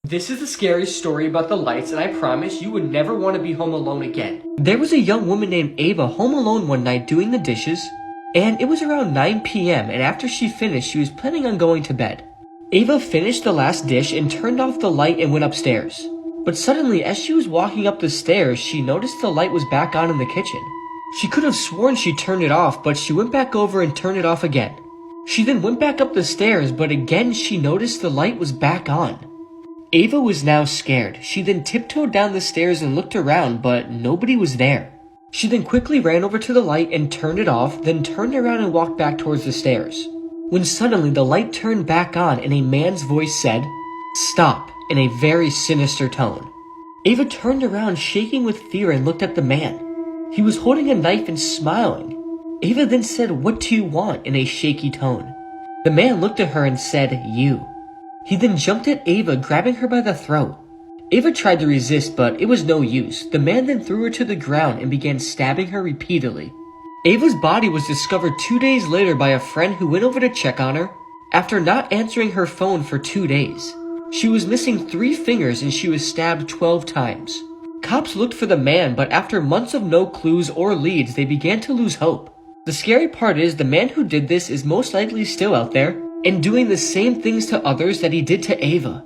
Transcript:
This is a scary story about the lights, and I promise you would never want to be home alone again. There was a young woman named Ava home alone one night doing the dishes, and it was around 9 p.m. and after she finished, she was planning on going to bed. Ava finished the last dish and turned off the light and went upstairs. But suddenly, as she was walking up the stairs, she noticed the light was back on in the kitchen. She could have sworn she turned it off, but she went back over and turned it off again. She then went back up the stairs, but again she noticed the light was back on. Ava was now scared. She then tiptoed down the stairs and looked around, but nobody was there. She then quickly ran over to the light and turned it off, then turned around and walked back towards the stairs. When suddenly the light turned back on and a man's voice said, "Stop," in a very sinister tone. Ava turned around shaking with fear and looked at the man. He was holding a knife and smiling. Ava then said, "What do you want?" in a shaky tone. The man looked at her and said, "You." He then jumped at Ava, grabbing her by the throat. Ava tried to resist, but it was no use. The man then threw her to the ground and began stabbing her repeatedly. Ava's body was discovered 2 days later by a friend who went over to check on her after not answering her phone for 2 days. She was missing 3 fingers and she was stabbed 12 times. Cops looked for the man, but after months of no clues or leads, they began to lose hope. The scary part is the man who did this is most likely still out there and doing the same things to others that he did to Ava.